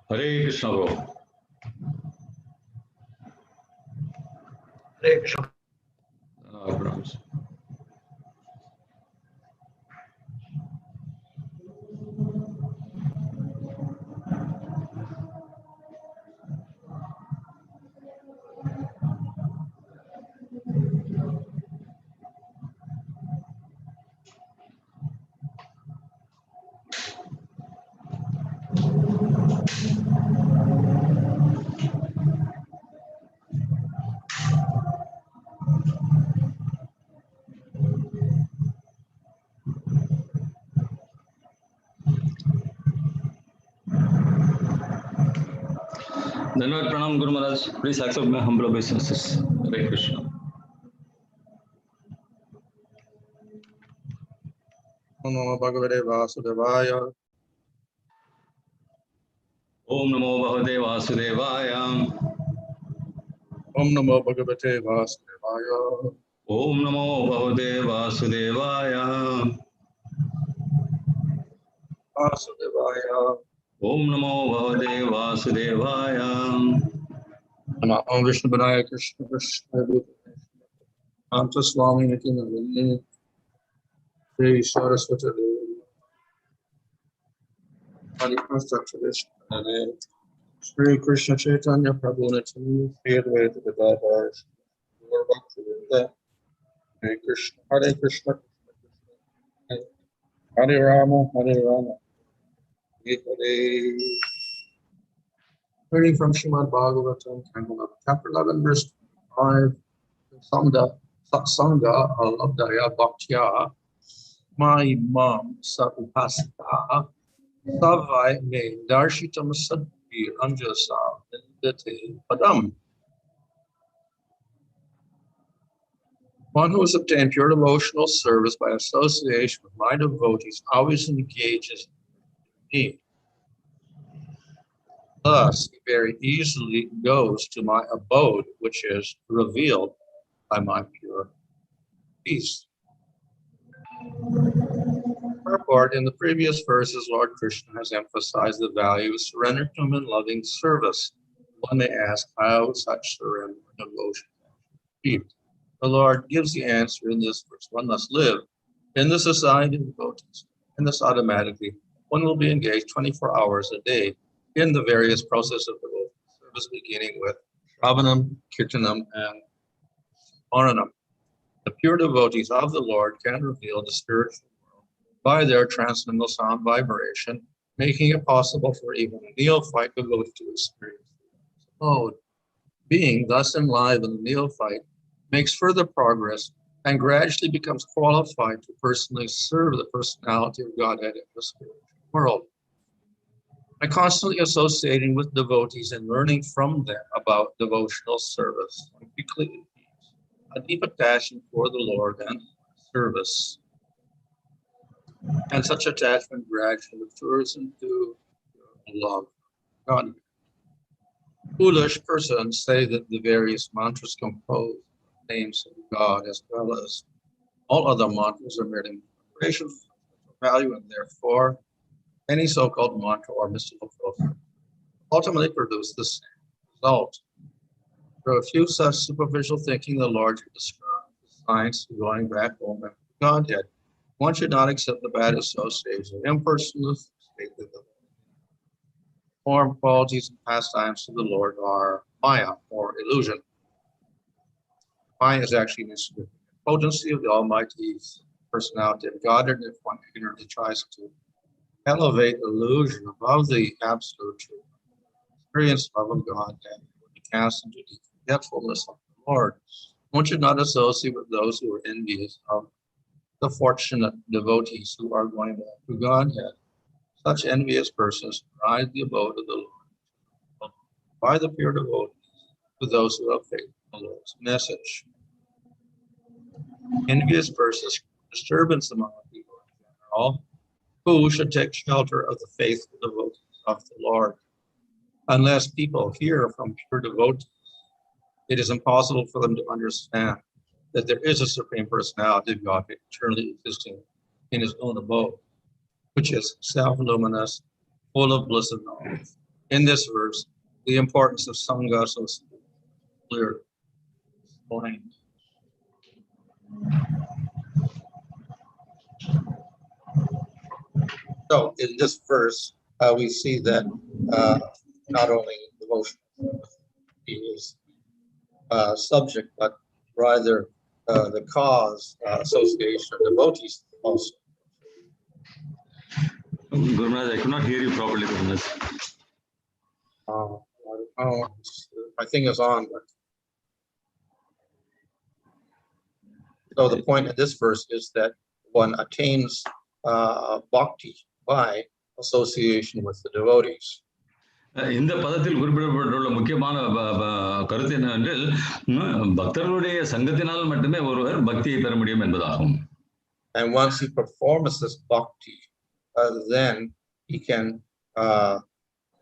Hare Krishna, bro. Hare Krishna. Brahms. Dhanavad Pranam Guru Maharaj. Please accept my humble obeisances. Hare Krishna. Om Namo Bhagavate Vasudevaya. Om Namo Bhagavate Vasudevaya. Om Namo Bhagavate Vasudevaya. Om Namo Bhagavate Vasudevaya. Vasudevaya. Om Namo Bhagavate Vasudevaya. Om Vishnu Vinaya Krishna Krishna Anta Swami Nitina Vinni Sri Saraswati Adi Prastha Tradition Sri Krishna Chaitanya Prabhu Nityananda Sri Advaita Gadadhar Lord Bhakti Hare Krishna Hare Krishna Hare Rama Hare Rama Hare Hare. Reading from Srimad Bhagavatam, chapter 11, verse 5, sat-saṅga-labdhayā bhaktyā, mayi sat upāsitā, savai me darśitam sadbhir añjasā vindate padam. One who has obtained pure devotional service by association with my devotees always engages in me. Thus, he very easily goes to my abode, which is revealed by my pure peace. Purport: in the previous verses, Lord Krishna has emphasized the value of surrender to him in loving service. One may ask how such surrender and devotion is achieved. The Lord gives the answer in this verse. One must live in the society of devotees, and this automatically one will be engaged 24 hours a day in the various processes of devotional service, beginning with Shravanam, Kirtanam, and Maranam. The pure devotees of the Lord can reveal the spiritual world by their transcendental sound vibration, making it possible for even a neophyte devotee to experience the abode. Being thus enlivened, the neophyte makes further progress and gradually becomes qualified to personally serve the personality of Godhead in the spiritual world. By constantly associating with devotees and learning from them about devotional service, one quickly develops a deep attachment for the Lord and service. And such attachment gradually matures into love for God. Foolish persons say that the various mantras compose names of God as well as all other mantras are merely preparations of value, and therefore any so-called mantra or mystical philosophy ultimately produce the same result. Through a few such superficial thinking, the Lord describes the science of going back home to Godhead. One should not accept the bad association of impersonal state with the form, qualities, and pastimes to the Lord are maya, or illusion. Maya is actually an instrument of potency of the Almighty's personality of God, and if one ignorantly tries to elevate illusion above the absolute truth, experience love of God, and will be cast into the forgetfulness of the Lord. One should not associate with those who are envious of the fortunate devotees who are going back to Godhead. Such envious persons deride the abode of the Lord by the pure devotees to those who have faith in the Lord's message. Envious persons disturbance among the people in general, who should take shelter of the faithful devotees of the Lord. Unless people hear from pure devotees, it is impossible for them to understand that there is a Supreme Personality of God eternally existing in his own abode, which is self-luminous, full of bliss and knowledge. In this verse, the importance of Sangha is clearly explained. So in this verse, we see that not only devotion is subject, but rather the cause, association of devotees also. Guru Maharaj, I cannot hear you properly, Guru Maharaj. My thing is on. So the point of this verse is that one attains bhakti by association with the devotees. இந்த பதத்தில் குறிப்பிடப்பட்டுள்ள முக்கியமான கருத்து என்னவென்றால் பக்தர்களுடைய சங்கத்தினால் மட்டுமே ஒருவர் பக்தியை பெற முடியும் என்பதாகும். And once he performs this bhakti, then he can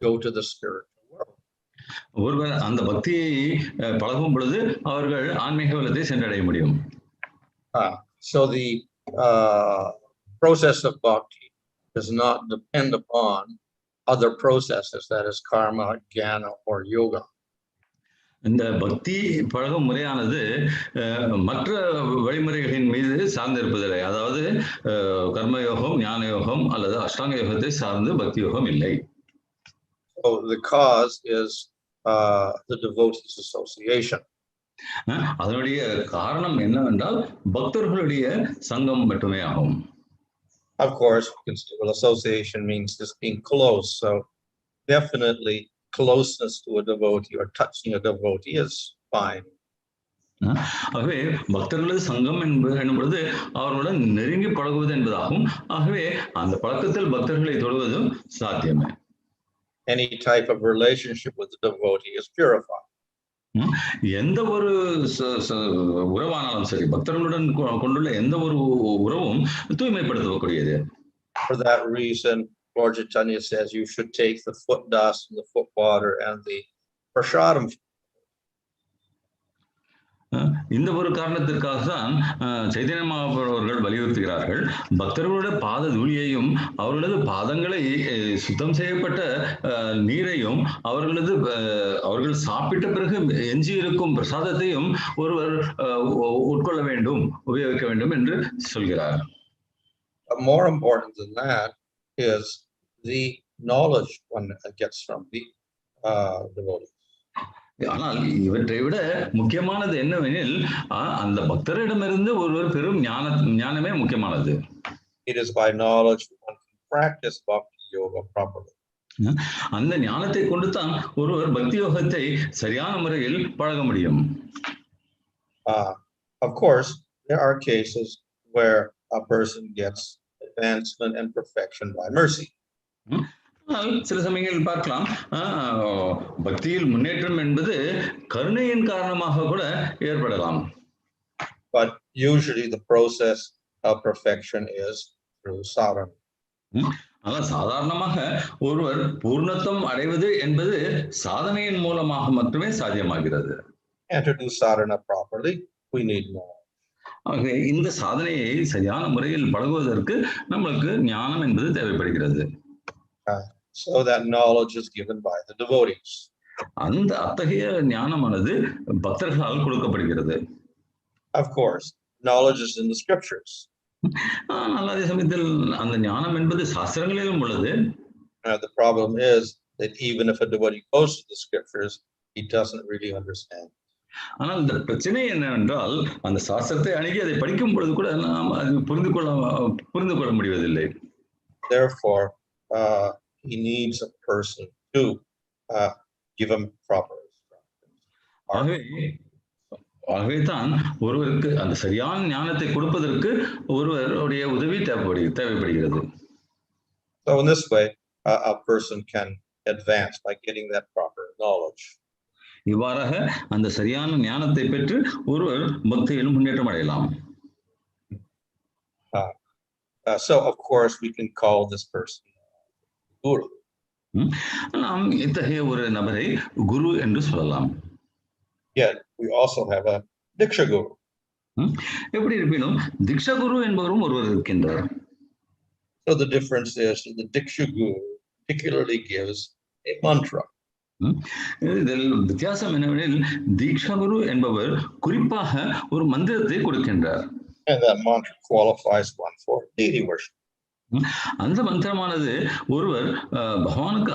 go to the spiritual world. ஒருவர் அந்த பக்தியை பழகும் பொழுது அவர்கள் ஆன்மீக உலகத்தை சென்றடைய முடியும். So the process of bhakti does not depend upon other processes, that is karma, jnana, or yoga. இந்த பக்தி பழகும் முறையானது மற்ற வழிமுறைகளின் மீது சார்ந்து இருப்பதில்லை. அதாவது கர்மயோகம், ஞான யோகம் அல்லது அஷ்டாங்க யோகத்தை சார்ந்து பக்தி யோகம் இல்லை. So the cause is the devotees association. அதனுடைய காரணம் என்னவென்றால் பக்தர்களுடைய சங்கம் மட்டுமே ஆகும். Of course, well, association means just being close. So definitely closeness to a devotee or touching a devotee is fine. ஆகவே பக்தர்களது சங்கம் என்பது அவர்களுடன் நெருங்கி பழகுவது என்பதாகும். ஆகவே அந்த பழக்கத்தில் பக்தர்களை தொடுவதும் சாத்தியமே. Any type of relationship with the devotee is purified. எந்த ஒரு உறவானாலும் சரி, பக்தர்களுடன் கொண்டுள்ள எந்த ஒரு உறவும் தூய்மைப்படுத்தக்கூடியது. For that reason, Lord Chaitanya says you should take the foot dust and the foot water and the prasadam. இந்த ஒரு காரணத்திற்காக தான் சைதன்ய மகாபிரபு அவர்கள் வலியுறுத்துகிறார்கள், பக்தர்களுடைய பாத தூளியையும் அவர்களது பாதங்களை சுத்தம் செய்யப்பட்ட நீரையும் அவர்கள் சாப்பிட்ட பிறகு எஞ்சி இருக்கும் பிரசாதத்தையும் ஒருவர் உட்கொள்ள வேண்டும், உபயோகிக்க வேண்டும் என்று சொல்கிறார். More important than that is the knowledge one gets from the devotee. ஆனால் இவற்றை விட முக்கியமானது என்னவெனில் அந்த பக்தரிடமிருந்து ஒருவர் பெரும் ஞானமே முக்கியமானது. It is by knowledge one can practice bhakti yoga properly. அந்த ஞானத்தை கொண்டு தான் ஒருவர் பக்தி யோகத்தை சரியான முறையில் பழக முடியும். Of course, there are cases where a person gets advancement and perfection by mercy. சில சமயங்களில் பார்க்கலாம் பக்தியில் முன்னேற்றம் என்பது கருணையின் காரணமாக கூட ஏற்படலாம். But usually the process of perfection is through sadhana. ஆனால் சாதாரணமாக ஒருவர் பூர்ணத்துவம் அடைவது என்பது சாதனையின் மூலமாக மட்டுமே சாத்தியமாகிறது. And to do sadhana properly, we need knowledge. ஆகவே இந்த சாதனையை சரியான முறையில் பழகுவதற்கு நம்மளுக்கு ஞானம் என்பது தேவைப்படுகிறது. So that knowledge is given by the devotees. அந்த அத்தகைய ஞானமானது பக்தர்களால் கொடுக்கப்படுகிறது. Of course, knowledge is in the scriptures. அதே சமயத்தில் அந்த ஞானம் என்பது சாஸ்திரங்களிலும் உள்ளது. The problem is that even if a devotee goes to the scriptures, he doesn't really understand. ஆனால் இந்த பிரச்சனை என்னவென்றால் அந்த சாஸ்திரத்தை அணுகி அதை படிக்கும் பொழுது கூட நாம் அது புரிந்து கொள்ள முடிவதில்லை. Therefore, he needs a person to give him proper instructions. ஆகவே தான் ஒருவருக்கு அந்த சரியான ஞானத்தை கொடுப்பதற்கு ஒருவருடைய உதவி தேவைப்படுகிறது. So in this way, a person can advance by getting that proper knowledge. இவ்வாறாக அந்த சரியான ஞானத்தை பெற்று ஒருவர் பக்தியில் முன்னேற்றம் அடையலாம். So of course we can call this person guru. நாம் இத்தகைய ஒரு நபரை குரு என்று சொல்லலாம். Yet we also have a diksha guru. எப்படி இருப்பினும் தீக்ஷா குரு என்பவரும் ஒருவர் இருக்கின்றார். So the difference is the Diksha Guru particularly gives a mantra. இதில் வித்தியாசம் என்னவெனில் தீக்ஷா குரு என்பவர் குறிப்பாக ஒரு மந்திரத்தை கொடுக்கின்றார். And that mantra qualifies one for deity worship. அந்த மந்திரமானது ஒருவர் பகவானுக்கு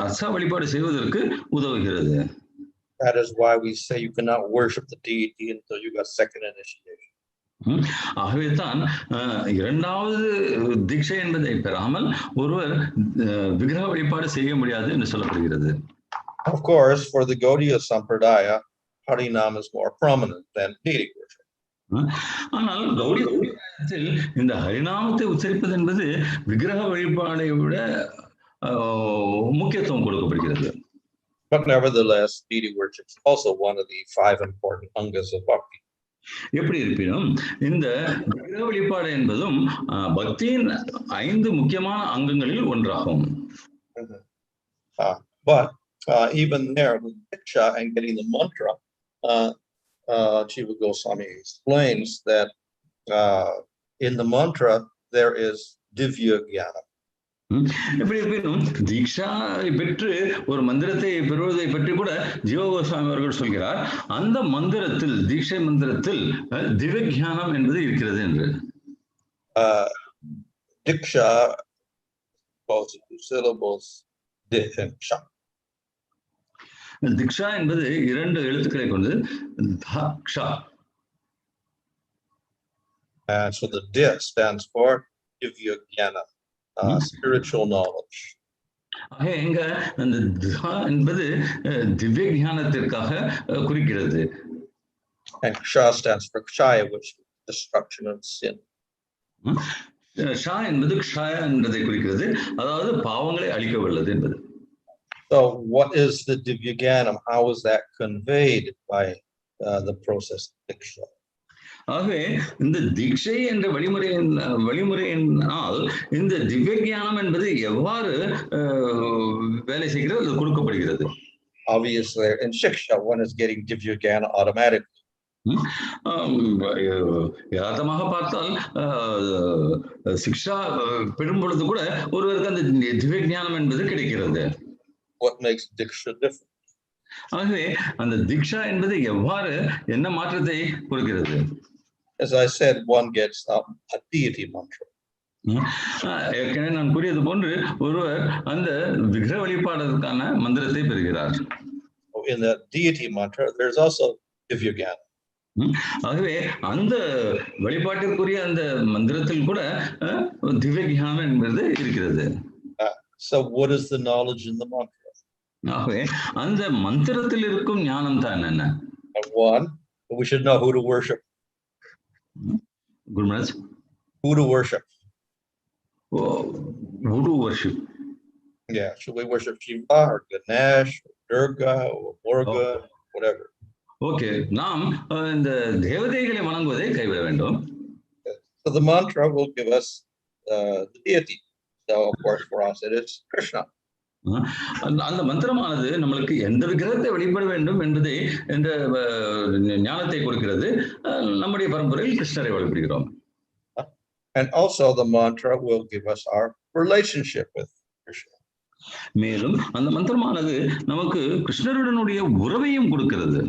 அர்ச்சா வழிபாடு செய்வதற்கு உதவுகிறது. That is why we say you cannot worship the deity until you got second initiation. ஆகவே தான் இரண்டாவது தீட்சை என்பதை பெறாமல் ஒருவர் விக்கிரக வழிபாடு செய்ய முடியாது என்று சொல்லப்படுகிறது. Of course, for the Gaudiya Sampradaya, Harinam is more prominent than deity worship. ஆனால் கௌடிய சம்பிரதாயத்தில் இந்த ஹரிநாமத்தை உச்சரிப்பது என்பது விக்கிரக வழிபாடை விட முக்கியத்துவம் கொடுக்கப்படுகிறது. But nevertheless, deity worship is also one of the 5 important angas of bhakti. எப்படி இருப்பினும் இந்த விக்கிரக வழிபாடு என்பதும் பக்தியின் 5 முக்கியமான அங்கங்களில் ஒன்றாகும். But even there, with diksha and getting the mantra, Jiva Goswami explains that in the mantra there is divya jnana. எப்படி இருப்பினும் தீக்ஷா பெற்று ஒரு மந்திரத்தை பெறுவதை பற்றி கூட ஜீவ கோஸ்வாமி அவர்கள் சொல்கிறார். அந்த மந்திரத்தில் தீட்சை மந்திரத்தில் திவ்ய ஞானம் என்பது இருக்கிறது என்று. Diksha, both syllables, diksha. தீக்ஷா என்பது 2 எழுத்துக்களை கொண்டு Daksha. And so the di stands for divya jnana, spiritual knowledge. எங்க அந்த தா என்பது திவ்ய ஞானத்திற்காக குறிக்கிறது. And ksha stands for kshaya, which is destruction of sin. Shah என்பது க்ஷயா என்பதை குறிக்கிறது, அதாவது பாவங்களை அழிக்க வல்லது என்பது. So what is the divya jnanam? How is that conveyed by the process of diksha? ஆகவே இந்த தீட்சை என்ற வழிமுறையினால் இந்த திவ்ய ஞானம் என்பது எவ்வாறு வேலை செய்கிறது, அது கொடுக்கப்படுகிறது. Obviously, in shiksha, one is getting divya jnana automatically. யதார்த்தமாக பார்த்தால் சிக்ஷா பெறும் பொழுது கூட ஒருவருக்கு அந்த திவ்ய ஞானம் என்பது கிடைக்கிறது. What makes diksha different? ஆகவே அந்த தீக்ஷா என்பது எவ்வாறு என்ன மாற்றத்தை கொடுக்கிறது? As I said, one gets a deity mantra. ஏற்கனவே நான் கூறியது போன்று ஒருவர் அந்த விக்கிரக வழிபாடுக்கான மந்திரத்தை பெறுகிறார். In the deity mantra, there's also divya jnana. ஆகவே அந்த வழிபாட்டிற்குரிய அந்த மந்திரத்தில் கூட திவ்ய ஞானம் என்பது இருக்கிறது. So what is the knowledge in the mantra? ஆகவே அந்த மந்திரத்தில் இருக்கும் ஞானம் தான் என்ன? One, we should know who to worship. Guru Maharaj, who to worship? Who to worship? Yeah, should we worship Shiva or Ganesh or Durga or Murga, whatever? Okay, நாம் இந்த தேவதைகளை வணங்குவதை கைவிட வேண்டும். So the mantra will give us the deity. So of course for us it is Krishna. அந்த மந்திரமானது நம்மளுக்கு எந்த விக்கிரகத்தை வழிபட வேண்டும் என்பதை என்ற ஞானத்தை கொடுக்கிறது. நம்முடைய பரம்பரையில் கிருஷ்ணரை வழிபடுகிறோம். And also the mantra will give us our relationship with Krishna. மேலும் அந்த மந்திரமானது நமக்கு கிருஷ்ணருடனுடைய உறவையும் கொடுக்கிறது.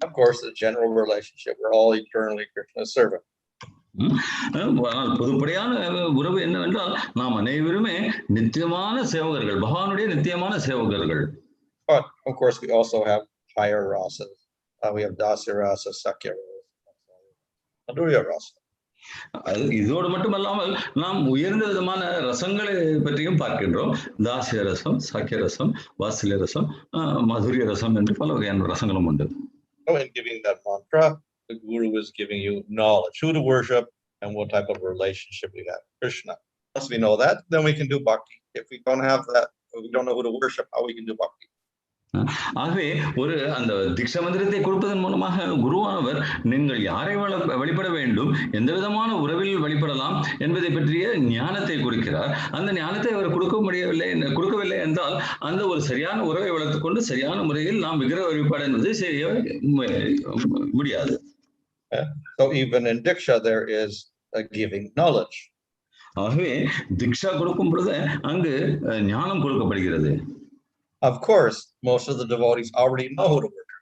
Of course, the general relationship, we're all eternally Krishna's servant. பொதுப்படையான உறவு என்னவென்றால் நாம் அனைவருமே நித்தியமான சேவகர்கள், பகவானுடைய நித்தியமான சேவகர்கள். But of course we also have higher rasas. We have dasya rasa, sakya rasa, madhurya rasa. இதோடு மட்டுமல்லாமல் நாம் உயர்ந்த விதமான ரசங்களை பற்றியும் பார்க்கின்றோம். தாசிய ரசம், சாக்கிய ரசம், வாத்சல்ய ரசம், மதுரிய ரசம் என்று பல வகையான ரசங்களும் உண்டு. So in giving that mantra, the Guru is giving you knowledge, who to worship and what type of relationship we have with Krishna. Once we know that, then we can do bhakti. If we don't have that, if we don't know who to worship, how we can do bhakti? ஆகவே ஒரு அந்த தீட்சா மந்திரத்தை கொடுப்பதன் மூலமாக குருவானவர் நீங்கள் யாரை வழிபட வேண்டும், எந்த விதமான உறவில் வழிபடலாம் என்பதை பற்றிய ஞானத்தை கொடுக்கிறார். அந்த ஞானத்தை அவர் கொடுக்கவில்லை என்றால் அந்த ஒரு சரியான உறவை வளர்த்துக் கொண்டு சரியான முறையில் நாம் விக்கிரக வழிபாடு என்பதை செய்ய முடியாது. So even in Diksha, there is a giving knowledge. ஆகவே தீக்ஷா கொடுக்கும் பொழுது அங்கு ஞானம் கொடுக்கப்படுகிறது. Of course, most of the devotees already know how to work.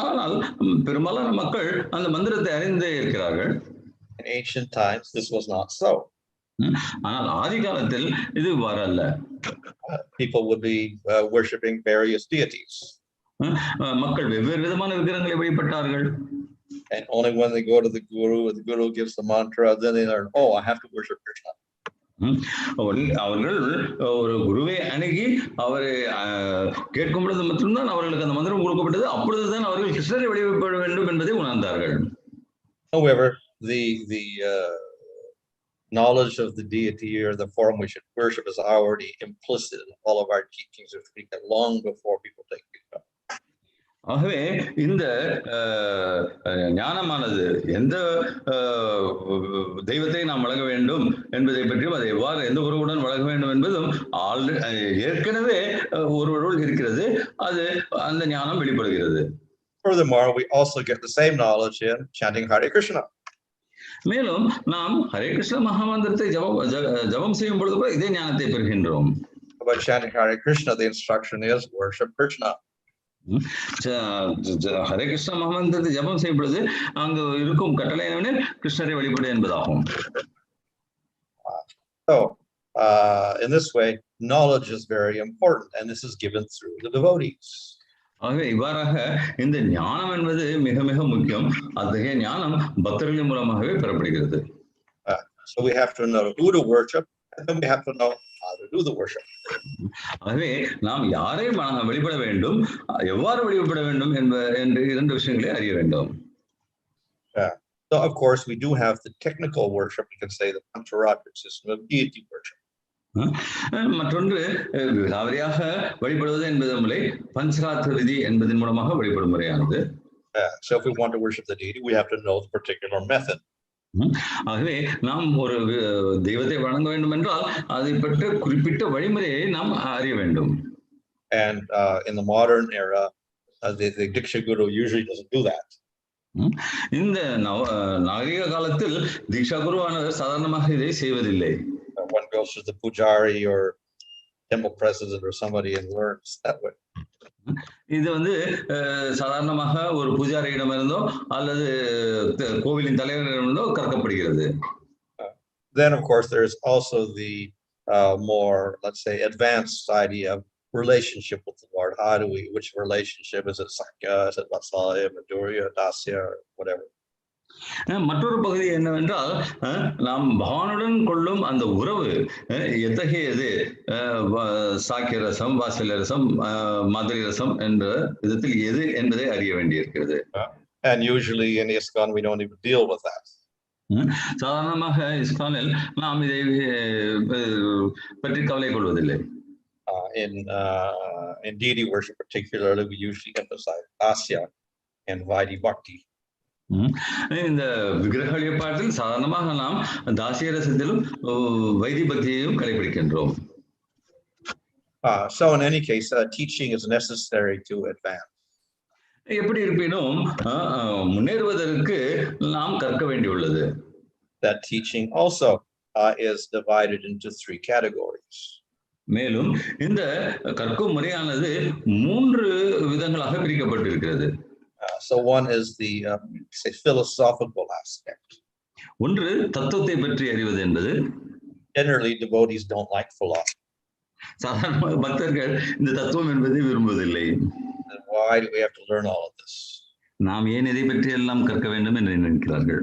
ஆனால் பெரும்பாலான மக்கள் அந்த மந்திரத்தை அறிந்தே இருக்கிறார்கள். In ancient times, this was not so. ஆனால் ஆதி காலத்தில் இது வரல்ல. People would be worshipping various deities. மக்கள் வெவ்வேறு விதமான விக்கிரகங்களை வழிபட்டார்கள். And only when they go to the guru gives the mantra, then they learn, oh, I have to worship Krishna. அவர்கள் ஒரு குருவை அணுகி அவரை கேட்கும் பொழுது மட்டும்தான் அவர்களுக்கு அந்த மந்திரம் கொடுக்கப்பட்டது. அப்பொழுதுதான் அவர்கள் கிருஷ்ணரை வழிபட வேண்டும் என்பதை உணர்ந்தார்கள். However, the knowledge of the deity or the form we should worship is already implicit in all of our teachings of Krishna long before people take Krishna. ஆகவே இந்த ஞானமானது எந்த தெய்வத்தை நாம் வழங்க வேண்டும் என்பதை பற்றியும் அதை எவ்வாறு எந்த உறவுடன் வழங்க வேண்டும் என்பதும் ஏற்கனவே ஒருவருள் இருக்கிறது. அது அந்த ஞானம் வெளிப்படுகிறது. Furthermore, we also get the same knowledge in chanting Hare Krishna. மேலும் நாம் ஹரே கிருஷ்ண மகாமந்திரத்தை ஜபம் செய்யும் பொழுது கூட இதே ஞானத்தை பெறுகின்றோம். About chanting Hare Krishna, the instruction is worship Krishna. Hare Krishna மகாமந்திரத்தை ஜபம் செய்யும் பொழுது அங்கு இருக்கும் கட்டளை என்னவெனில் கிருஷ்ணரை வழிபடு என்பதாகும். So, in this way, knowledge is very important, and this is given through the devotees. ஆகவே இவ்வாறாக இந்த ஞானம் என்பது மிக மிக முக்கியம். அத்தகைய ஞானம் பக்தர்களின் மூலமாகவே பெறப்படுகிறது. So we have to know who to worship, and then we have to know how to do the worship. ஆகவே நாம் யாரை வழிபட வேண்டும், எவ்வாறு வழிபட வேண்டும் என்ற இரண்டு விஷயங்களை அறிய வேண்டும். So of course we do have the technical worship. You can say the Pancharatric system of deity worship. மற்றொன்று விலாவரியாக வழிபடுவது என்பது முறை பஞ்சராத்திர விதி என்பதன் மூலமாக வழிபடும் முறையானது. So if we want to worship the deity, we have to know the particular method. ஆகவே நாம் ஒரு தெய்வத்தை வணங்க வேண்டும் என்றால் அதை பற்றி குறிப்பிட்ட வழிமுறையை நாம் அறிய வேண்டும். And in the modern era, the Diksha Guru usually doesn't do that. இந்த நாகரிக காலத்தில் தீக்ஷா குருவானவர் சாதாரணமாக இதை செய்வதில்லை. One goes to the pujari or temple president or somebody and learns that way. இது சாதாரணமாக ஒரு பூஜாரியிடம் இருந்தோ அல்லது கோவிலின் தலைவரிடமிருந்தோ கற்கப்படுகிறது. Then of course there is also the more, let's say, advanced idea of relationship with the Lord. Which relationship is it? Sakhya, is it vatsalya, madhurya, dasya, or whatever. மற்றொரு பகுதி என்னவென்றால் நாம் பகவானுடன் கொள்ளும் அந்த உறவு எத்தகையது, சாக்கிய ரசம், வாத்சல்ய ரசம், மாதுரி ரசம் என்ற விதத்தில் எது என்பதை அறிய வேண்டியிருக்கிறது. And usually in ISKCON we don't even deal with that. சாதாரணமாக இஸ்கானில் நாம் இதை பற்றி கவலை கொள்வதில்லை. In deity worship particularly, we usually emphasize dasya and vaidhi bhakti. இந்த விக்கிரக வழிபாட்டில் சாதாரணமாக நாம் தாசிய ரசத்திலும் why this பக்தியையும் கடைபிடிக்கின்றோம். So in any case, teaching is necessary to advance. எப்படி இருப்பினும் முன்னேறுவதற்கு நாம் கற்க வேண்டியுள்ளது. That teaching also is divided into 3 categories. மேலும் இந்த கற்கும் முறையானது 3 விதங்களாக பிரிக்கப்பட்டிருக்கிறது. So one is the say philosophical aspect. ஒன்று தத்துவத்தை பற்றி அறிவது என்பது. Generally devotees don't like philosophy. சாதாரண பக்தர்கள் இந்த தத்துவம் என்பதை விரும்புவதில்லை. Why do we have to learn all of this? நாம் ஏன் இதை பற்றி எல்லாம் கற்க வேண்டும் என்று நினைக்கிறார்கள்.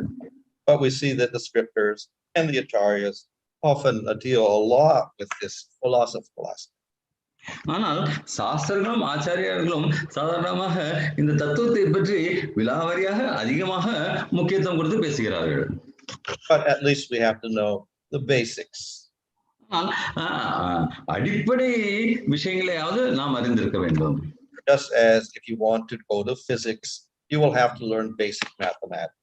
But we see that the scriptures and the acharyas often deal a lot with this philosophical aspect. ஆனால் சாஸ்திரங்களும் ஆச்சாரியர்களும் சாதாரணமாக இந்த தத்துவத்தை பற்றி விலாவரியாக அதிகமாக முக்கியத்துவம் கொடுத்து பேசுகிறார்கள். But at least we have to know the basics. அடிப்படை விஷயங்களையாவது நாம் அறிந்திருக்க வேண்டும். Just as if you want to go to physics, you will have to learn basic mathematics.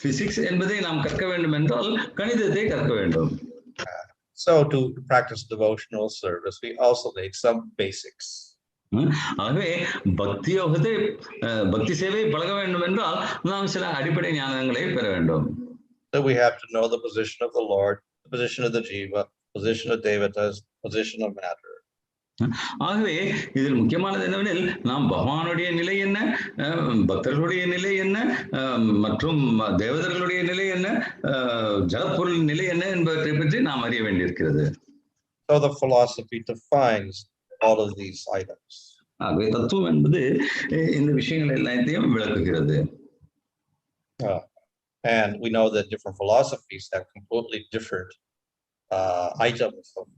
Physics என்பதை நாம் கற்க வேண்டும் என்றால் கணிதத்தை கற்க வேண்டும். So to practice devotional service, we also need some basics. ஆகவே பக்தி யோகத்தை பக்தி சேவை பழக வேண்டும் என்றால் நாம் சில அடிப்படை ஞானங்களை பெற வேண்டும். So we have to know the position of the Lord, the position of the jiva, position of devotees, position of matter. ஆகவே இதில் முக்கியமானது என்னவெனில் நாம் பகவானுடைய நிலை என்ன, பக்தர்களுடைய நிலை என்ன, மற்றும் தேவதர்களுடைய நிலை என்ன, ஜடப்பொருள் நிலை என்ன என்பவற்றை பற்றி நாம் அறிய வேண்டியிருக்கிறது. So the philosophy defines all of these items. ஆகவே தத்துவம் என்பது இந்த விஷயங்கள் எல்லாத்தையும் விளக்குகிறது. And we know that different philosophies have completely different items of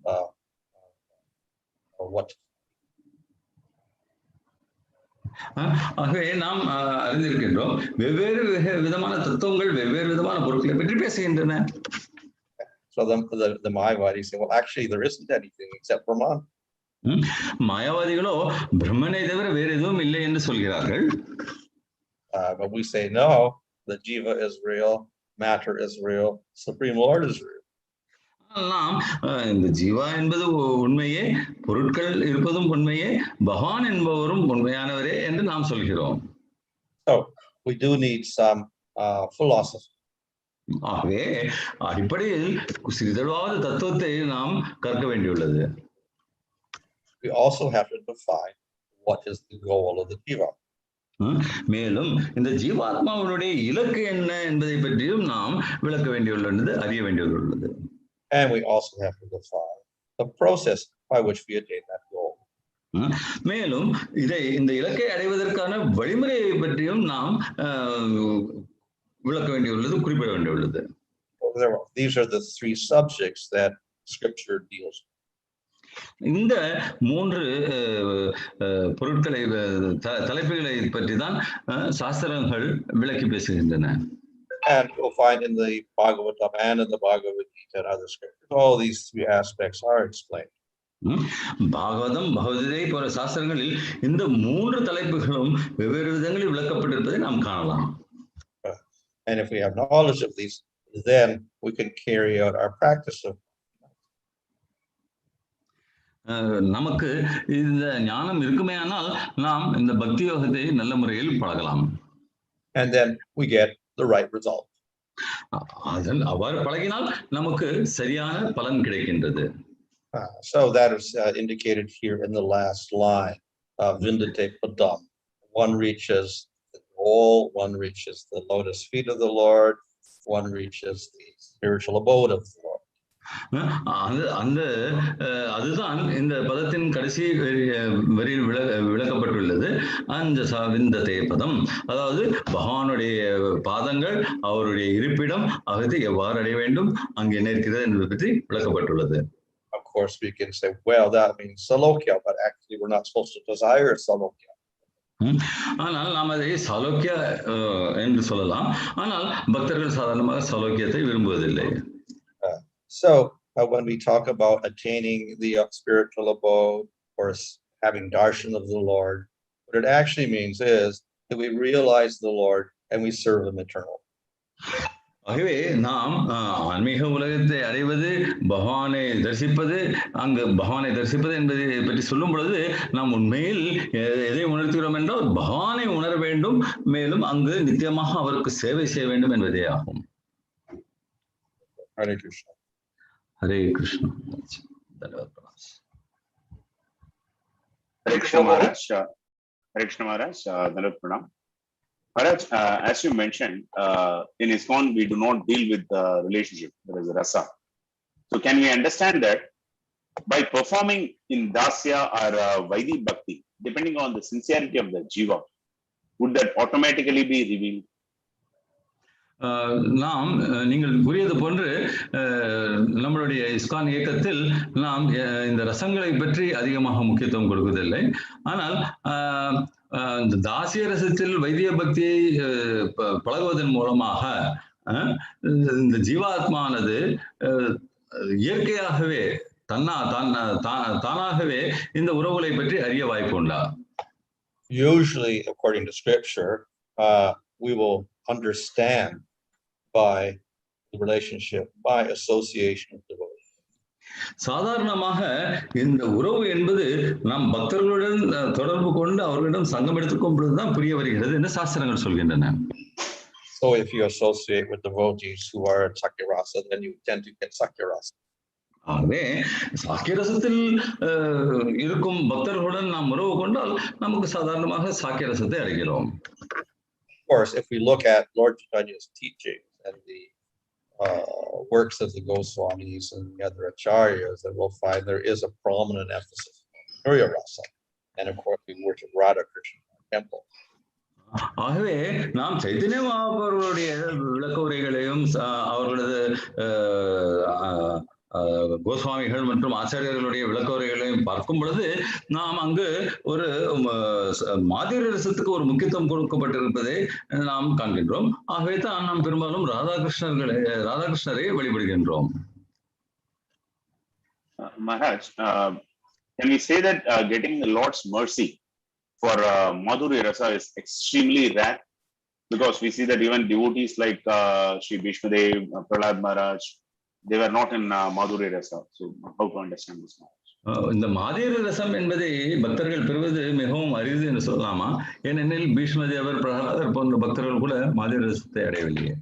what. ஆகவே நாம் அறிந்திருக்கின்றோம் வெவ்வேறு விதமான தத்துவங்கள் வெவ்வேறு விதமான பொருட்களை பற்றி பேசுகின்றன. So the Mayavadis say, well, actually there isn't anything except Brahman. மாயாவாதிகளோ பிரம்மனை தவிர வேறு எதுவும் இல்லை என்று சொல்கிறார்கள். But we say no, the jiva is real, matter is real, Supreme Lord is real. நாம் இந்த ஜீவா என்பது உண்மையே, பொருட்கள் இருப்பதும் உண்மையே, பகவான் என்பவரும் உண்மையானவரே என்று நாம் சொல்கிறோம். So we do need some philosophy. ஆகவே அடிப்படையில் சிறிதளவாவது தத்துவத்தை நாம் கற்க வேண்டியுள்ளது. We also have to define what is the goal of the jiva. மேலும் இந்த ஜீவாத்மாவுடைய இலக்கு என்ன என்பதை பற்றியும் நாம் விளக்க வேண்டியுள்ளது, அறிய வேண்டியுள்ளது. And we also have to define the process by which we attain that goal. மேலும் இந்த இலக்கை அடைவதற்கான வழிமுறையை பற்றியும் நாம் விளக்க வேண்டியுள்ளது, குறிப்பிட வேண்டியுள்ளது. These are the three subjects that Scripture deals with. இந்த மூன்று பொருட்களை தலைப்புகளை பற்றி தான் சாஸ்திரங்கள் விளக்கி பேசுகின்றன. And we'll find in the Bhagavatam and in the Bhagavad Gita and other scriptures, all these three aspects are explained. Bhagavatam, Bhagavad Gita போன்ற சாஸ்திரங்களில் இந்த மூன்று தலைப்புகளும் வெவ்வேறு விதங்களில் விளக்கப்பட்டிருப்பதை நாம் காணலாம். And if we have knowledge of these, then we can carry out our practice of. நமக்கு இந்த ஞானம் இருக்குமேயானால் நாம் இந்த பக்தி யோகத்தை நல்ல முறையில் பழகலாம். And then we get the right result. அதன் அவ்வாறு பழகினால் நமக்கு சரியான பலன் கிடைக்கின்றது. So that is indicated here in the last line of vindate padam. One reaches the goal, one reaches the lotus feet of the Lord, one reaches the spiritual abode of the Lord. அதுதான் இந்த பதத்தின் கடைசி வரியில் விளக்கப்பட்டுள்ளது. அñjasā vindate பதம், அதாவது பகவானுடைய பாதங்கள், அவருடைய இருப்பிடம், அவற்றை எவ்வாறு அடைய வேண்டும், அங்கு என்ன இருக்கிறது என்பது பற்றி விளக்கப்பட்டுள்ளது. Of course, we can say, well, that means salokya, but actually we're not supposed to desire salokya. ஆனால் நாம் அதை சாலோக்கியா என்று சொல்லலாம். ஆனால் பக்தர்கள் சாதாரணமாக சாலோக்கியத்தை விரும்புவதில்லை. So when we talk about attaining the spiritual abode or having darshan of the Lord, what it actually means is that we realize the Lord and we serve him eternally. ஆகவே நாம் ஆன்மீக உலகத்தை அடைவது, பகவானை தரிசிப்பது, அங்கு பகவானை தரிசிப்பது என்பதை பற்றி சொல்லும் பொழுது நாம் உண்மையில் எதை உணர்த்துகிறோம் என்றால் பகவானை உணர வேண்டும், மேலும் அங்கு நித்தியமாக அவருக்கு சேவை செய்ய வேண்டும் என்பதே ஆகும். Hare Krishna. Hare Krishna. Hare Krishna Maharaj. Hare Krishna Maharaj. Dhanup Pranam. Maharaj, as you mentioned, in ISKCON we do not deal with the relationship. There is rasa. So can we understand that by performing in dasya or vaidhi bhakti, depending on the sincerity of the jiva, would that automatically be revealed? நாம் நீங்கள் கூறியது போன்று நம்மளுடைய ISKCON இயக்கத்தில் நாம் இந்த ரசங்களை பற்றி அதிகமாக முக்கியத்துவம் கொடுப்பதில்லை. ஆனால் இந்த தாசிய ரசத்தில் வைத்திய பக்தியை பழகுவதன் மூலமாக இந்த ஜீவாத்மானது இயற்கையாகவே தானாகவே இந்த உறவுகளை பற்றி அறிய வாய்ப்பு உண்டா? Usually, according to scripture, we will understand by the relationship, by association of devotees. சாதாரணமாக இந்த உறவு என்பது நாம் பக்தர்களுடன் தொடர்பு கொண்டு அவர்களிடம் சங்கம் எடுத்துக்கும் பொழுதுதான் புரிய வருகிறது என்று சாஸ்திரங்கள் சொல்கின்றன. So if you associate with devotees who are at Sakyarasa, then you tend to get Sakyarasa. ஆகவே சாக்கியரசத்தில் இருக்கும் பக்தர்களுடன் நாம் உறவு கொண்டால் நமக்கு சாதாரணமாக சாக்கியரசத்தை அடைகிறோம். Of course, if we look at Lord Chaitanya's teachings and the works of the Goswamis and the other acharyas, then we'll find there is a prominent emphasis on Madhurya Rasa. And of course, we worship Radha Krishna in our temple. ஆகவே நாம் சைத்தன்ய மகாபிரபுவுடைய விளக்க உரைகளையும் அவர்களது கோஸ்வாமிகள் மற்றும் ஆச்சாரியர்களுடைய விளக்க உரைகளையும் பார்க்கும் பொழுது நாம் அங்கு ஒரு மாதிரி ரசத்துக்கு ஒரு முக்கியத்துவம் கொடுக்கப்பட்டிருப்பதை நாம் காண்கின்றோம். ஆகவே தான் நாம் பெரும்பாலும் ராதாகிருஷ்ணரை வழிபடுகின்றோம். Maharaj, can we say that getting the Lord's mercy for Madhurya Rasa is extremely rare? Because we see that even devotees like Sri Bhishmadev, Prahlad Maharaj, they were not in Madhurya Rasa. So how to understand this, Maharaj? இந்த மாதேர ரசம் என்பதை பக்தர்கள் பெறுவது மிகவும் அரிது என்று சொல்லலாமா? ஏனெனில் பீஷ்மதேவர், பிரகலாதர் போன்ற பக்தர்கள் கூட மாதேர ரசத்தை அடையவில்லையே.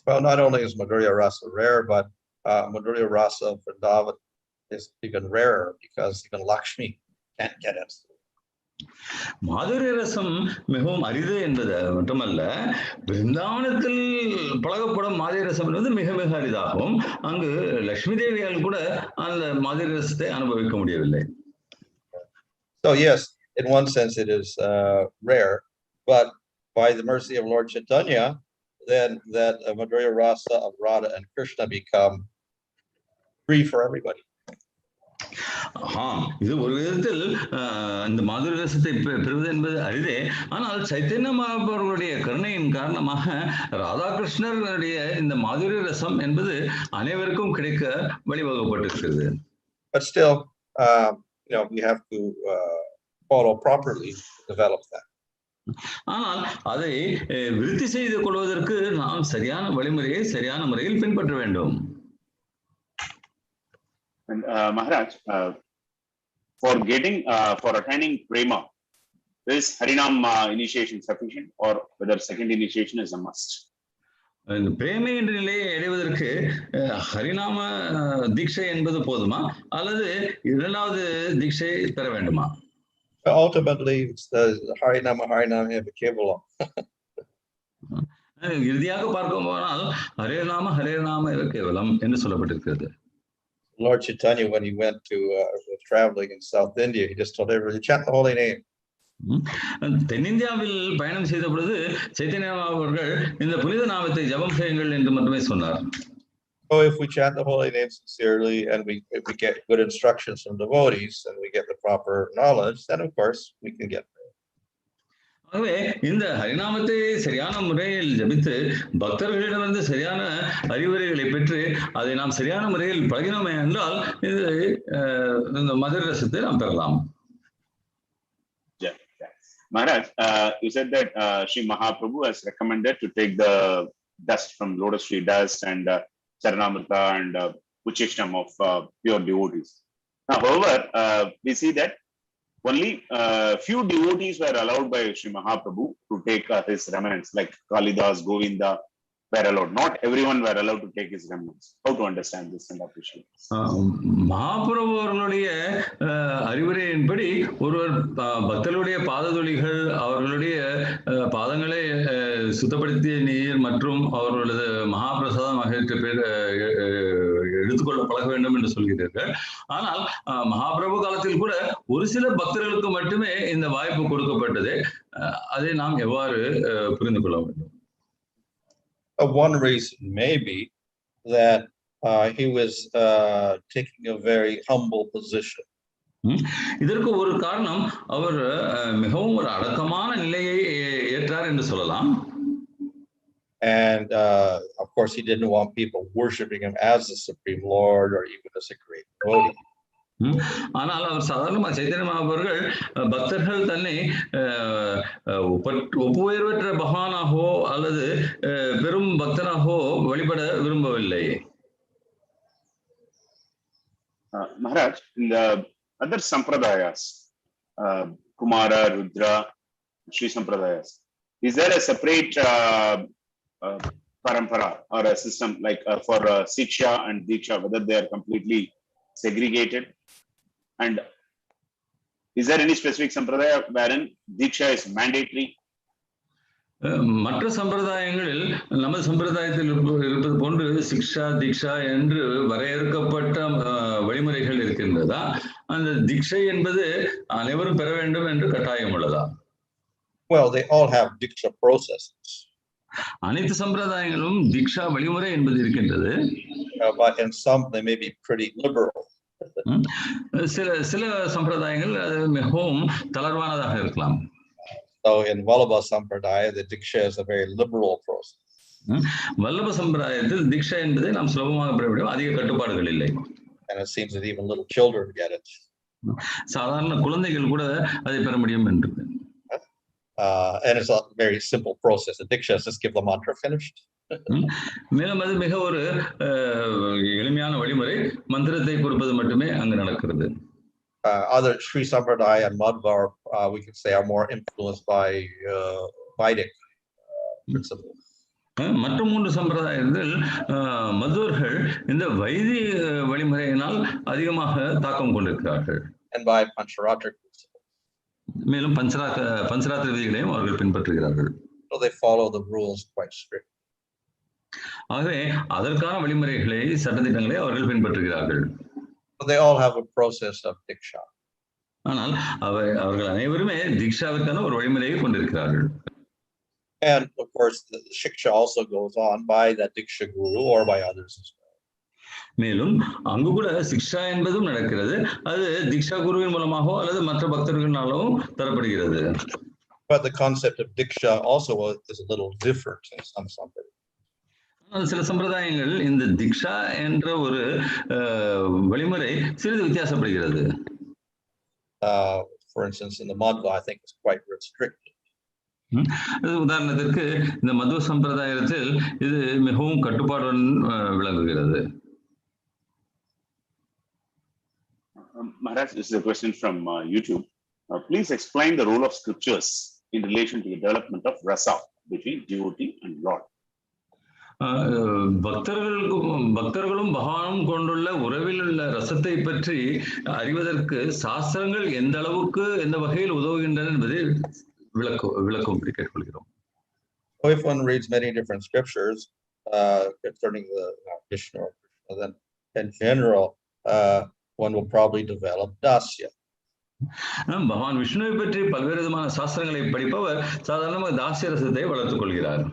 Well, not only is Madhurya Rasa rare, but Madhurya Rasa for Vrindavan is even rarer because even Lakshmi can't get it. மாதுரிய ரசம் மிகவும் அரிது என்பது மட்டுமல்ல, பிருந்தாவனத்தில் பழகப்படும் மாதுரிய ரசம் என்பது மிக மிக அரிதாகும். அங்கு லட்சுமி தேவியால் கூட அந்த மாதுரிய ரசத்தை அனுபவிக்க முடியவில்லை. So yes, in one sense it is rare, but by the mercy of Lord Chaitanya, then that Madhurya Rasa of Radha and Krishna become free for everybody. இது ஒரு விதத்தில் இந்த மாதுரிய ரசத்தை பெறுவது என்பது அரிதே. ஆனால் சைத்தன்ய மகாபிரபுவுடைய கருணையின் காரணமாக ராதாகிருஷ்ணருடைய இந்த மாதுரிய ரசம் என்பது அனைவருக்கும் கிடைக்க வழிவகுக்கப்பட்டிருக்கிறது. But still, we have to follow properly to develop that. ஆனால் அதை விருத்தி செய்து கொள்வதற்கு நாம் சரியான வழிமுறையை சரியான முறையில் பின்பற்ற வேண்டும். And Maharaj, for attaining prema, is Harinam initiation sufficient, or whether second initiation is a must? இந்த பிரேமை என்ற நிலையை அடைவதற்கு ஹரிநாம தீட்சை என்பது போதுமா அல்லது இரண்டாவது தீட்சை பெற வேண்டுமா? Ultimately, it's the Harinama Kevalam. இறுதியாக பார்க்கும் போனால் ஹரே நாம கேவலம் என்று சொல்லப்பட்டிருக்கிறது. Lord Chaitanya, when he went to traveling in South India, he just told everybody, chant the holy name. தென்னிந்தியாவில் பயணம் செய்த பொழுது சைத்தன்ய அவர்கள் இந்த புனித நாமத்தை ஜபம் செய்யுங்கள் என்று மட்டுமே சொன்னார். So if we chant the holy name sincerely and if we get good instructions from devotees and we get the proper knowledge, then of course we can get there. ஆகவே இந்த ஹரிநாமத்தை சரியான முறையில் ஜபித்து பக்தர்களிடமிருந்து சரியான அறிவுரைகளை பெற்று அதை நாம் சரியான முறையில் பழகினோமே என்றால் இந்த மதுர ரசத்தை நாம் பெறலாம். Maharaj, you said that Sri Mahaprabhu has recommended to take the dust from lotus tree dust and charanamrita and puchishtam of pure devotees. Now, however, we see that only few devotees were allowed by Sri Mahaprabhu to take his remnants, like Kalidas, Govinda were allowed. Not everyone were allowed to take his remnants. How to understand this and appreciate this? Mahaprabhu அவர்களுடைய அறிவுரையின்படி ஒருவர் பக்தர்களுடைய பாததுளிகள், அவர்களுடைய பாதங்களை சுத்தப்படுத்திய நீர் மற்றும் அவர்களது மகாபிரசாதம் ஆகியவற்றை எடுத்துக்கொள்ள பழக வேண்டும் என்று சொல்கிறார்கள். ஆனால் மகாபிரபு காலத்தில் கூட ஒரு சில பக்தர்களுக்கு மட்டுமே இந்த வாய்ப்பு கொடுக்கப்பட்டது. அதை நாம் எவ்வாறு புரிந்து கொள்ள வேண்டும்? One reason may be that he was taking a very humble position. இதற்கு ஒரு காரணம் அவர் மிகவும் ஒரு அடக்கமான நிலையை ஏற்றார் என்று சொல்லலாம். And of course he didn't want people worshiping him as the Supreme Lord or even as a great devotee. ஆனால் அவர் சாதாரண சைத்தன்ய மகாபுர்கள் பக்தர்கள் தன்னை ஒப்புயர்வற்ற பகவானாகவோ அல்லது பெரும் பக்தனாகவோ வழிபட விரும்பவில்லை. Maharaj, in the other sampradayas, Kumara, Rudra, Sri Sampradayas, is there a separate parampara or a system like for Siksha and Diksha, whether they are completely segregated? And is there any specific sampradaya wherein Diksha is mandatory? மற்ற சம்பிரதாயங்களில் நமது சம்பிரதாயத்தில் இருப்பது போன்று சிக்ஷா தீக்ஷா என்று வரையறுக்கப்பட்ட வழிமுறைகள் இருக்கின்றதா? அந்த தீட்சை என்பது அனைவரும் பெற வேண்டும் என்று கட்டாயம் உள்ளதா? Well, they all have diksha processes. அனைத்து சம்பிரதாயங்களும் தீக்ஷா வழிமுறை என்பது இருக்கின்றது. But in some they may be pretty liberal. சில சம்பிரதாயங்கள் அது மிகவும் தளர்வானதாக இருக்கலாம். So in Vallabha Sampradaya, the diksha is a very liberal process. Vallabha சம்பிரதாயத்தில் தீக்ஷா என்பதை நாம் சுலபமாக பெற முடியும், அதிக கட்டுப்பாடுகள் இல்லை. And it seems that even little children get it. சாதாரண குழந்தைகள் கூட அதை பெற முடியும் என்று. And it's a very simple process. The diksha is just give the mantra finished. மேலும் அது மிக ஒரு எளிமையான வழிமுறை, மந்திரத்தை கொடுப்பது மட்டுமே அங்கு நடக்கிறது. Other Sri Sampradaya and Madhva, we could say, are more influenced by Vedic principles. மற்ற மூன்று சம்பிரதாயங்கள் மதுவர்கள் இந்த வைதிக வழிமுறையினால் அதிகமாக தாக்கம் கொண்டிருக்கிறார்கள். And by Pancharatra principles. மேலும் பஞ்சராத்திர விதிகளையும் அவர்கள் பின்பற்றுகிறார்கள். So they follow the rules quite strict. ஆகவே அதற்கான வழிமுறைகளை சட்டதிட்டங்களை அவர்கள் பின்பற்றுகிறார்கள். So they all have a process of diksha. ஆனால் அவர்கள் அனைவருமே தீக்ஷாவிற்கான ஒரு வழிமுறையை கொண்டிருக்கிறார்கள். And of course the shiksha also goes on by that diksha guru or by others as well. மேலும் அங்கு கூட சிக்ஷா என்பதும் நடக்கிறது, அது தீக்ஷா குருவின் மூலமாகவோ அல்லது மற்ற பக்தர்களாலும் தரப்படுகிறது. But the concept of diksha also is a little different in some sampradayas. சில சம்பிரதாயங்கள் இந்த தீக்ஷா என்ற ஒரு வழிமுறை சிறிது வித்தியாசப்படுகிறது. For instance, in the Madhva, I think it's quite restricted. உதாரணத்திற்கு இந்த மதுவ சம்பிரதாயத்தில் இது மிகவும் கட்டுப்பாடுடன் விளங்குகிறது. Maharaj, this is a question from YouTube. Please explain the role of scriptures in relation to the development of rasa between devotee and Lord. பக்தர்களும் பகவானும் கொண்டுள்ள உறவில் உள்ள ரசத்தை பற்றி அறிவதற்கு சாஸ்திரங்கள் எந்த அளவுக்கு எந்த வகையில் உதவுகின்றன என்பதை விளக்கும்படி கேட்டுக்கொள்கிறோம். If one reads many different scriptures concerning the Krishna or Krishna, then in general one will probably develop dasya. பகவான் விஷ்ணுவை பற்றி பல்வேறு விதமான சாஸ்திரங்களை படிப்பவர் சாதாரணமாக தாஸ்ய ரசத்தை வளர்த்துக் கொள்கிறார்.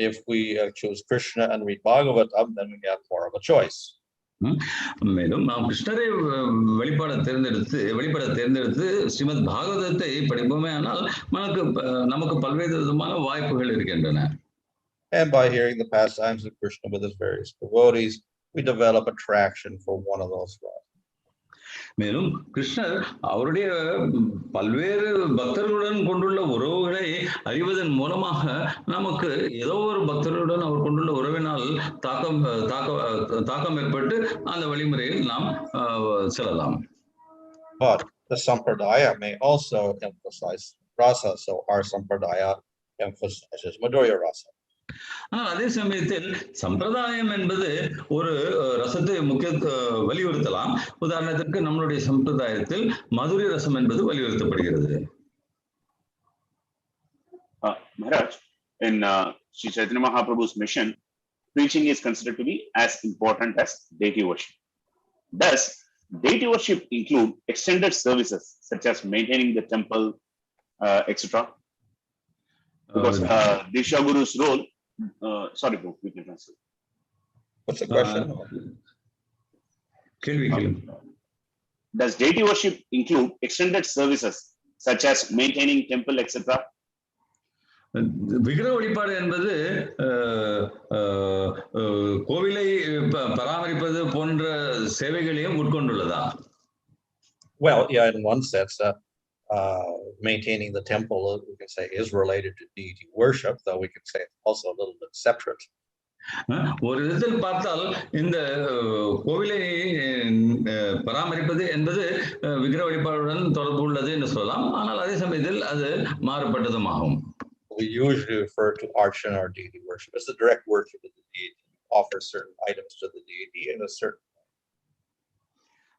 If we choose Krishna and read Bhagavatam, then we have more of a choice. மேலும் நாம் கிருஷ்ணரை வெளிப்பட தேர்ந்தெடுத்து ஸ்ரீமத் பாகவதத்தை படிப்போமே ஆனால் நமக்கு பல்வேறு விதமான வாய்ப்புகள் இருக்கின்றன. And by hearing the pastimes of Krishna with his various devotees, we develop attraction for one of those gods. மேலும் கிருஷ்ணர் அவருடைய பல்வேறு பக்தர்களுடன் கொண்டுள்ள உறவுகளை அறிவதன் மூலமாக நமக்கு ஏதோ ஒரு பக்தர்களுடன் அவர் கொண்டுள்ள உறவினால் தாக்கம் ஏற்பட்டு அந்த வழிமுறையில் நாம் செல்லலாம். But the sampradaya may also emphasize rasa, so our sampradaya emphasizes madhurya rasa. ஆனால் அதே சமயத்தில் சம்பிரதாயம் என்பது ஒரு ரசத்தை வலியுறுத்தலாம். உதாரணத்திற்கு நம்மளுடைய சம்பிரதாயத்தில் மதுரை ரசம் என்பது வலியுறுத்தப்படுகிறது. Maharaj, in Sri Chaitanya Mahaprabhu's mission, preaching is considered to be as important as deity worship. Does deity worship include extended services such as maintaining the temple, etc.? Because Diksha Guru's role. Sorry, bro, we can answer. What's the question? Does deity worship include extended services such as maintaining temple, etc.? விக்கிரக வழிபாடு என்பது கோவிலை பராமரிப்பது போன்ற சேவைகளையும் உட்கொண்டுள்ளதா? Well, yeah, in one sense, maintaining the temple, we can say, is related to deity worship, though we could say it's also a little bit separate. ஒரு விதத்தில் பார்த்தால் இந்த கோவிலை பராமரிப்பது என்பது விக்கிர வழிபாடுடன் தொடர்பு உள்ளது என்று சொல்லலாம். ஆனால் அதே சமயத்தில் அது மாறுபட்டதும் ஆகும். We usually refer to archana or deity worship as the direct worship of the deity. Offer certain items to the deity in a certain.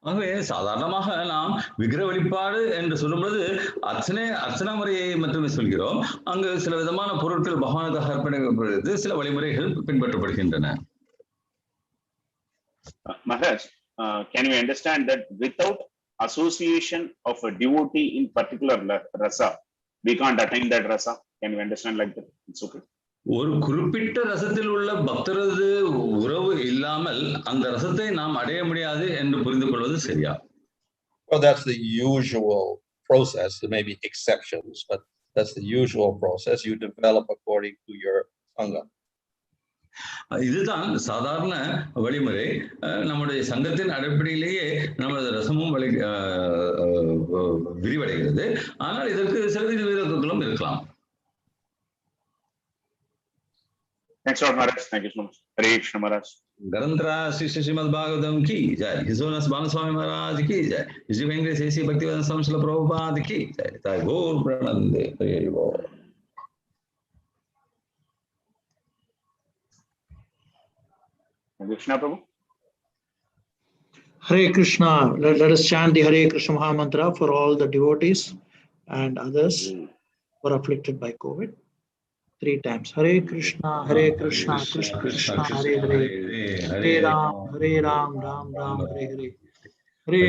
ஆகவே சாதாரணமாக நாம் விக்கிர வழிபாடு என்று சொல்லும்போது அர்ச்சனா முறையை மட்டுமே சொல்கிறோம். அங்கு சில விதமான பொருட்கள் பகவானுக்காக அர்ப்பணிக்கப்படுகிறது, சில வழிமுறைகள் பின்பற்றப்படுகின்றன. Maharaj, can you understand that without association of a devotee in particular rasa, we can't attain that rasa? Can you understand like that? It's okay. ஒரு குறிப்பிட்ட ரசத்தில் உள்ள பக்தரது உறவு இல்லாமல் அந்த ரசத்தை நாம் அடைய முடியாது என்று புரிந்து கொள்வது சரியா? Well, that's the usual process. There may be exceptions, but that's the usual process. You develop according to your sangha. இதுதான் சாதாரண வழிமுறை. நம்முடைய சங்கத்தின் அடிப்படையிலேயே நமது ரசமும் விரிவடைகிறது. ஆனால் இதற்கு சில விதிவிலக்குகளும் இருக்கலாம். Thanks a lot, Maharaj. Thank you so much. Hare Krishna, Maharaj. Garandhara Sri Srimad Bhagavatam ki jai. His Holiness Bhanu Swami Maharaj ki jai. His Divine Grace A.C. Bhaktivedanta Swami Srila Prabhupada ki jai. Jai Gaur Pranande. Hare Krishna, Prabhu. Hare Krishna. Let us chant the Hare Krishna Maha Mantra for all the devotees and others who are afflicted by COVID. 3 times. Hare Krishna, Krishna Krishna, Hare Hare, Hare Ram, Ram Ram, Hare Hare. Hare